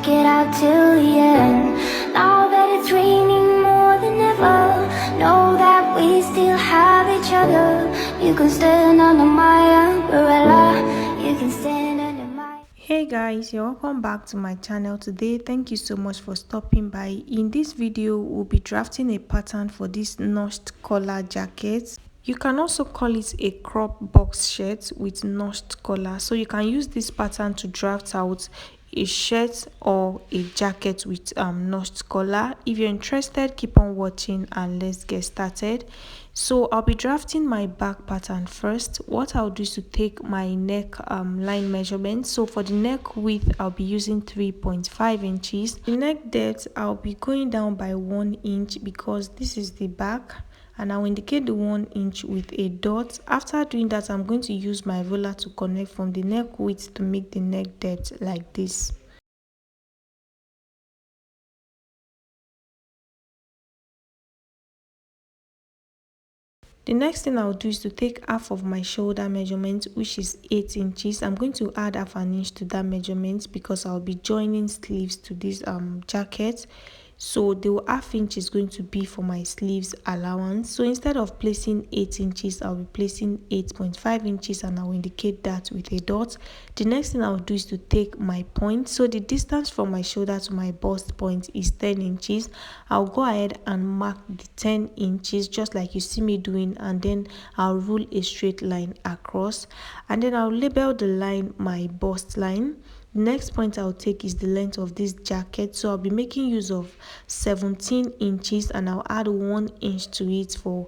stick it out till the end. Now that it's raining more than ever, know that we still have each other. You can stand under my umbrella, you can stand under my... Hey guys, you're welcome back to my channel today. Thank you so much for stopping by. In this video, we'll be drafting a pattern for this notched collar jacket. You can also call it a crop box shirt with notched collar. So you can use this pattern to draft out a shirt or a jacket with notched collar. If you're interested, keep on watching and let's get started. So I'll be drafting my back pattern first. What I'll do is to take my neck line measurement. So for the neck width, I'll be using 3.5 inches. The neck depth, I'll be going down by 1 inch because this is the back, and I'll indicate the 1 inch with a dot. After doing that, I'm going to use my ruler to connect from the neck width to make the neck depth like this. The next thing I'll do is to take half of my shoulder measurement, which is 8 inches. I'm going to add half an inch to that measurement because I'll be joining sleeves to this jacket. So the half inch is going to be for my sleeves allowance. So instead of placing 8 inches, I'll be placing 8.5 inches, and I'll indicate that with a dot. The next thing I'll do is to take my point. So the distance from my shoulder to my bust point is 10 inches. I'll go ahead and mark the 10 inches just like you see me doing, and then I'll rule a straight line across, and then I'll label the line my bust line. The next point I'll take is the length of this jacket. So I'll be making use of 17 inches, and I'll add 1 inch to it for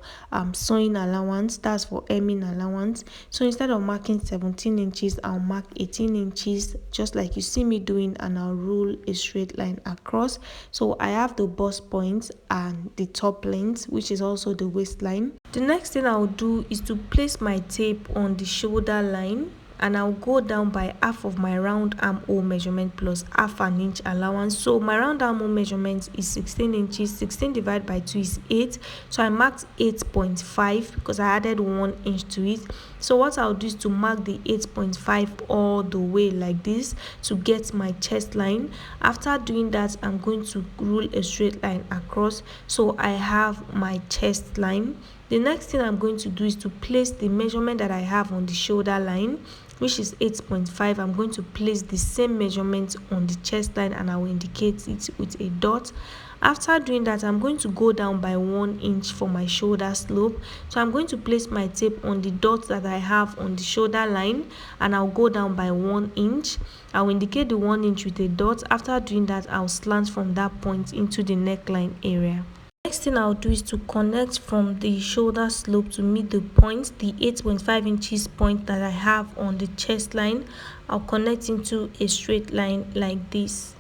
sewing allowance. That's for hemming allowance. So instead of marking 17 inches, I'll mark 18 inches just like you see me doing, and I'll rule a straight line across. So I have the bust point and the top length, which is also the waistline. The next thing I'll do is to place my tape on the shoulder line, and I'll go down by half of my round armhole measurement plus half an inch allowance. So my round armhole measurement is 16 inches. 16 divided by 2 is 8. So I marked 8.5 because I added 1 inch to it. So what I'll do is to mark the 8.5 all the way like this to get my chest line. After doing that, I'm going to rule a straight line across. So I have my chest line. The next thing I'm going to do is to place the measurement that I have on the shoulder line, which is 8.5. I'm going to place the same measurement on the chest line, and I will indicate it with a dot. After doing that, I'm going to go down by 1 inch for my shoulder slope. So I'm going to place my tape on the dot that I have on the shoulder line, and I'll go down by 1 inch. I'll indicate the 1 inch with a dot. After doing that, I'll slant from that point into the neckline area. Next thing I'll do is to connect from the shoulder slope to meet the point, the 8.5 inches point that I have on the chest line. I'll connect into a straight line like this.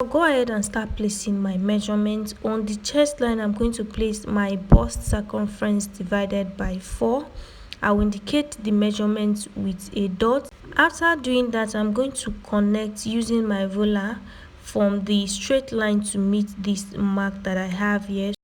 I'll go ahead and start placing my measurements. On the chest line, I'm going to place my bust circumference divided by 4. I will indicate the measurements with a dot. After doing that, I'm going to connect using my ruler from the straight line to meet this mark that I have here.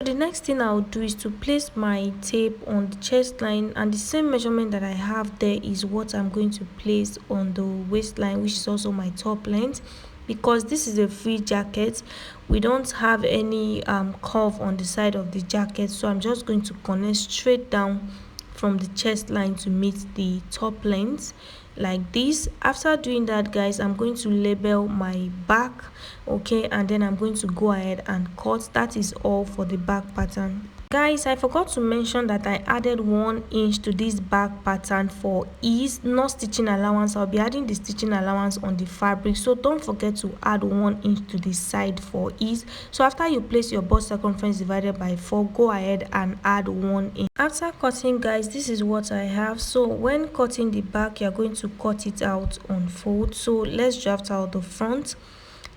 The next thing I'll do is to place my tape on the chest line, and the same measurement that I have there is what I'm going to place on the waistline, which is also my top length. Because this is a free jacket, we don't have any curve on the side of the jacket, so I'm just going to connect straight down from the chest line to meet the top length like this. After doing that, guys, I'm going to label my back, okay, and then I'm going to go ahead and cut. That is all for the back pattern. Guys, I forgot to mention that I added 1 inch to this back pattern for ease, not stitching allowance. I'll be adding the stitching allowance on the fabric, so don't forget to add 1 inch to the side for ease. So after you place your bust circumference divided by 4, go ahead and add 1 inch. After cutting, guys, this is what I have. So when cutting the back, you're going to cut it out on fold. So let's draft out the front.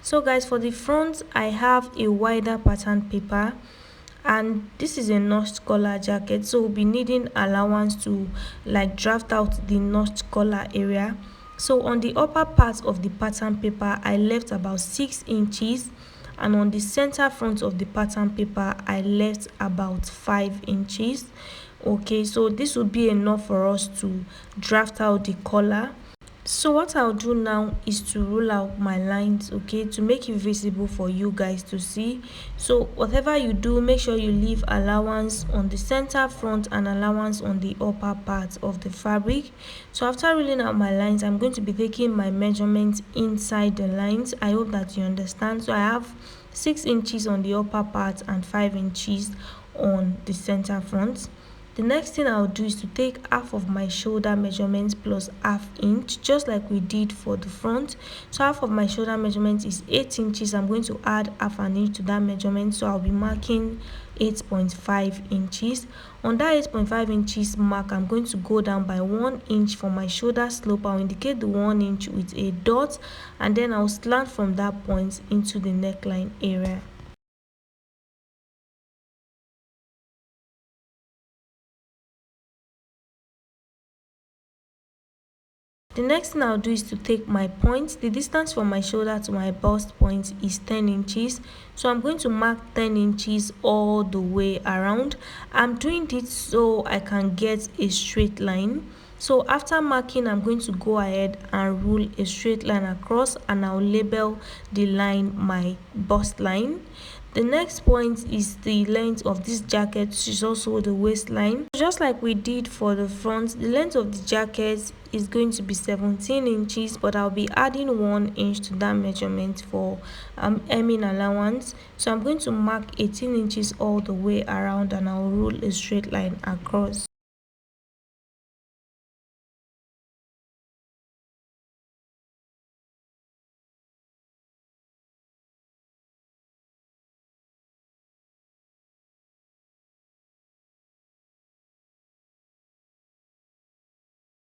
So guys, for the front, I have a wider pattern paper, and this is a notched collar jacket, so we'll be needing allowance to like draft out the notched collar area. So on the upper part of the pattern paper, I left about 6 inches and on the center front of the pattern paper I left about 5 inches. Okay, so this will be enough for us to draft out the collar. So what I'll do now is to roll out my lines, okay, to make it visible for you guys to see. So whatever you do, make sure you leave allowance on the center front and allowance on the upper part of the fabric. So after rolling out my lines, I'm going to be taking my measurements inside the lines. I hope that you understand. So I have 6 inches on the upper part and 5 inches on the center front. The next thing I'll do is to take half of my shoulder measurement plus half inch, just like we did for the front. So half of my shoulder measurement is 8 inches. I'm going to add half an inch to that measurement, so I'll be marking 8.5 inches. On that 8.5 inches mark, I'm going to go down by 1 inch for my shoulder slope. I'll indicate the 1 inch with a dot, and then I'll slant from that point into the neckline area. The next thing I'll do is to take my point. The distance from my shoulder to my bust point is 10 inches. So I'm going to mark 10 inches all the way around. I'm doing this so I can get a straight line. So after marking, I'm going to go ahead and rule a straight line across, and I'll label the line my bust line. The next point is the length of this jacket, which is also the waistline. Just like we did for the front, the length of the jacket is going to be 17 inches, but I'll be adding 1 inch to that measurement for hemming allowance. So I'm going to mark 18 inches all the way around, and I'll rule a straight line across.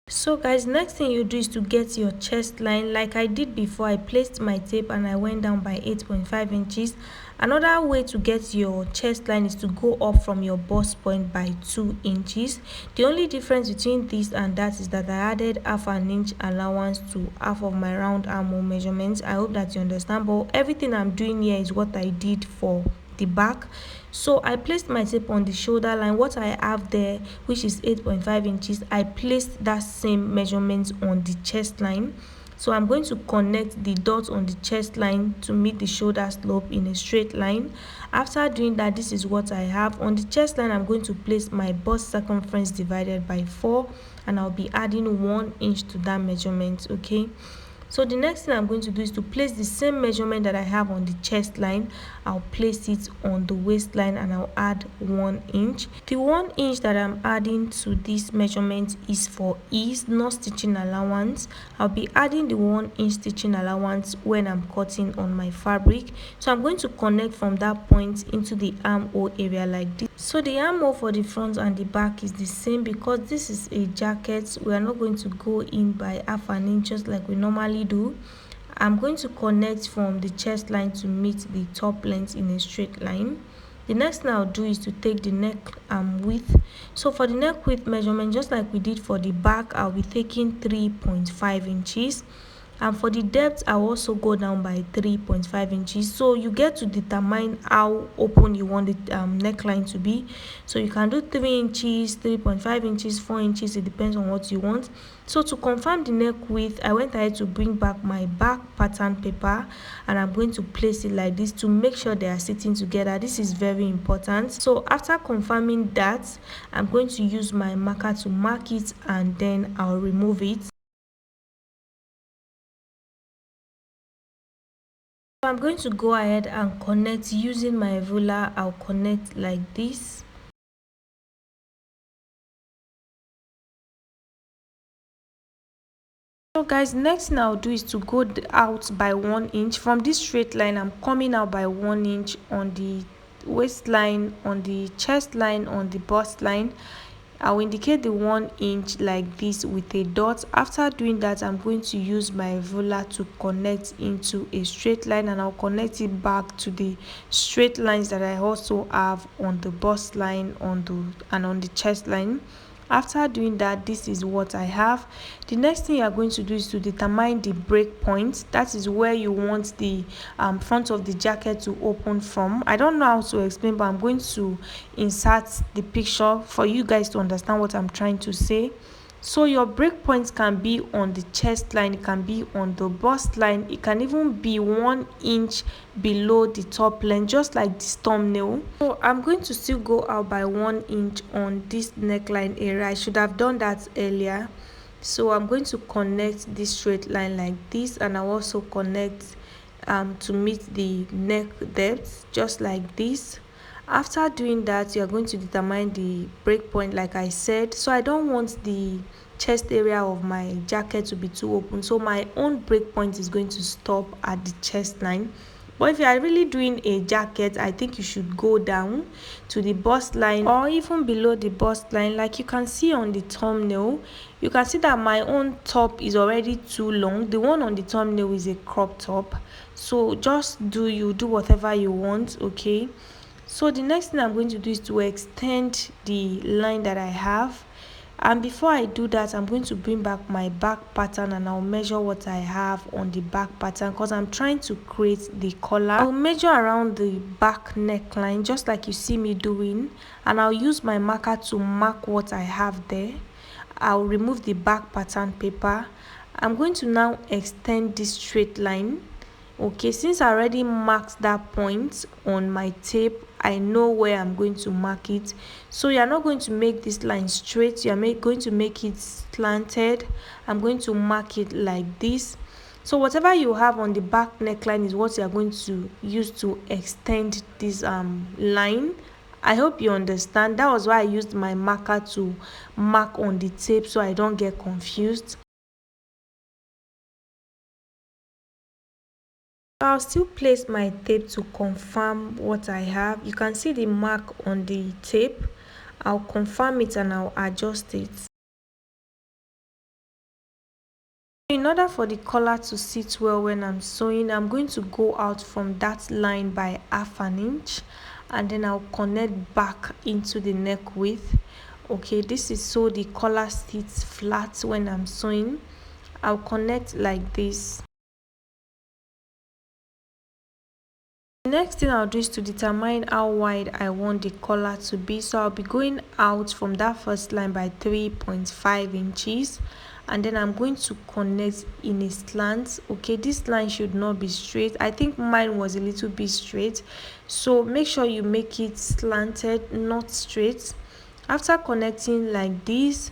So guys, next thing you do is to get your chest line. Like I did before, I placed my tape and I went down by 8.5 inches. Another way to get your chest line is to go up from your bust point by 2 inches. The only difference between this and that is that I added half an inch allowance to half of my round armhole measurements. I hope that you understand, but everything I'm doing here is what I did for the back. So I placed my tape on the shoulder line. What I have there, which is 8.5 inches, I placed that same measurement on the chest line. So I'm going to connect the dot on the chest line to meet the shoulder slope in a straight line. After doing that, this is what I have on the chest line. I'm going to place my bust circumference divided by 4, and I'll be adding 1 inch to that measurement. Okay, so the next thing I'm going to do is to place the same measurement that I have on the chest line. I'll place it on the waistline and I'll add 1 inch. The 1 inch that I'm adding to this measurement is for ease, not stitching allowance. I'll be adding the 1 inch stitching allowance when I'm cutting on my fabric. So I'm going to connect from that point into the armhole area like this. So the armhole for the front and the back is the same because this is a jacket. We are not going to go in by half an inch just like we normally do. I'm going to connect from the chest line to meet the top length in a straight line. The next thing I'll do is to take the neck width. So for the neck width measurement, just like we did for the back, I'll be taking 3.5 inches. And for the depth, I'll also go down by 3.5 inches. So you get to determine how open you want the neckline to be. So you can do 3 inches, 3.5 inches, 4 inches. It depends on what you want. So to confirm the neck width, I went ahead to bring back my back pattern paper, and I'm going to place it like this to make sure they are sitting together. This is very important. So after confirming that, I'm going to use my marker to mark it, and then I'll remove it. I'm going to go ahead and connect using my ruler. I'll connect like this. So guys, next thing I'll do is to go out by 1 inch from this straight line. I'm coming out by 1 inch on the waistline, on the chest line, on the bust line. I'll indicate the 1 inch like this with a dot. After doing that, I'm going to use my ruler to connect into a straight line, and I'll connect it back to the straight lines that I also have on the bust line, on the chest line. After doing that, this is what I have. The next thing you are going to do is to determine the break point. That is where you want the front of the jacket to open from. I don't know how to explain, but I'm going to insert the picture for you guys to understand what I'm trying to say. So your break points can be on the chest line, it can be on the bust line, it can even be 1 inch below the top line, just like this thumbnail. So I'm going to still go out by 1 inch on this neckline area. I should have done that earlier. So I'm going to connect this straight line like this, and I'll also connect to meet the neck depth just like this. After doing that, you are going to determine the break point like I said. So I don't want the chest area of my jacket to be too open, so my own break point is going to stop at the chest line. But if you are really doing a jacket, I think you should go down to the bust line or even below the bust line. Like you can see on the thumbnail, you can see that my own top is already too long. The one on the thumbnail is a crop top. So just do whatever you want, okay? So the next thing I'm going to do is to extend the line that I have. And before I do that, I'm going to bring back my back pattern and I'll measure what I have on the back pattern, because I'm trying to create the collar. I'll measure around the back neckline just like you see me doing, and I'll use my marker to mark what I have there. I'll remove the back pattern paper. I'm going to now extend this straight line. Okay, since I already marked that point on my tape, I know where I'm going to mark it. So you're not going to make this line straight, you're going to make it slanted. I'm going to mark it like this. So whatever you have on the back neckline is what you're going to use to extend this line. I hope you understand. That was why I used my marker to mark on the tape so I don't get confused. I'll still place my tape to confirm what I have. You can see the mark on the tape. I'll confirm it and I'll adjust it. In order for the collar to sit well when I'm sewing, I'm going to go out from that line by 1/2 inch, and then I'll connect back into the neck width. Okay, this is so the collar sits flat when I'm sewing. I'll connect like this. The next thing I'll do is to determine how wide I want the collar to be. So I'll be going out from that first line by 3.5 inches, and then I'm going to connect in a slant. Okay, this line should not be straight. I think mine was a little bit straight, so make sure you make it slanted, not straight. After connecting like this,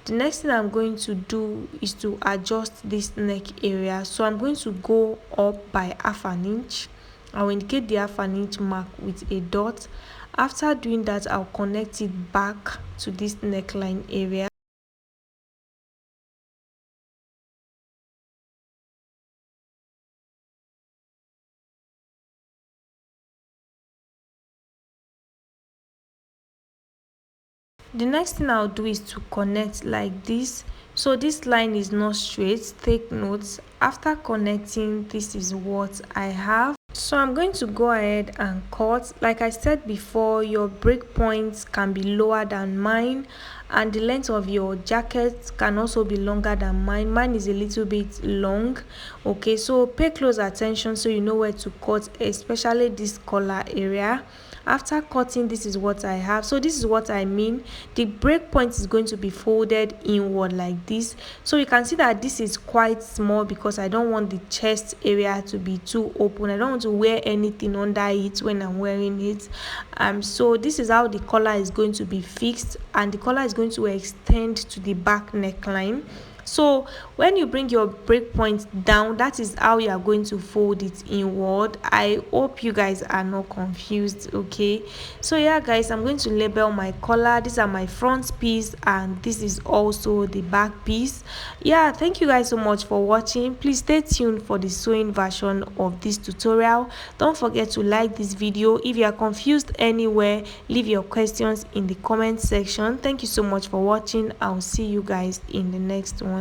the next thing I'm going to do is to adjust this neck area. So I'm going to go up by 1/2 inch. I'll indicate the 1/2 inch mark with a dot. After doing that, I'll connect it back to this neckline area. The next thing I'll do is to connect like this. So this line is not straight, take notes. After connecting, this is what I have. So I'm going to go ahead and cut. Like I said before, your break points can be lower than mine, and the length of your jacket can also be longer than mine. Mine is a little bit long. Okay, so pay close attention so you know where to cut, especially this collar area. After cutting, this is what I have. So this is what I mean. The break point is going to be folded inward like this. So you can see that this is quite small because I don't want the chest area to be too open. I don't want to wear anything under it when I'm wearing it. So this is how the collar is going to be fixed, and the collar is going to extend to the back neckline. So when you bring your break point down, that is how you are going to fold it inward. I hope you guys are not confused. Okay, so yeah guys, I'm going to label my collar. These are my front piece and this is also the back piece. Yeah, thank you guys so much for watching. Please stay tuned for the sewing version of this tutorial. Don't forget to like this video. If you are confused anywhere, leave your questions in the comment section. Thank you so much for watching. I'll see you guys in the next one.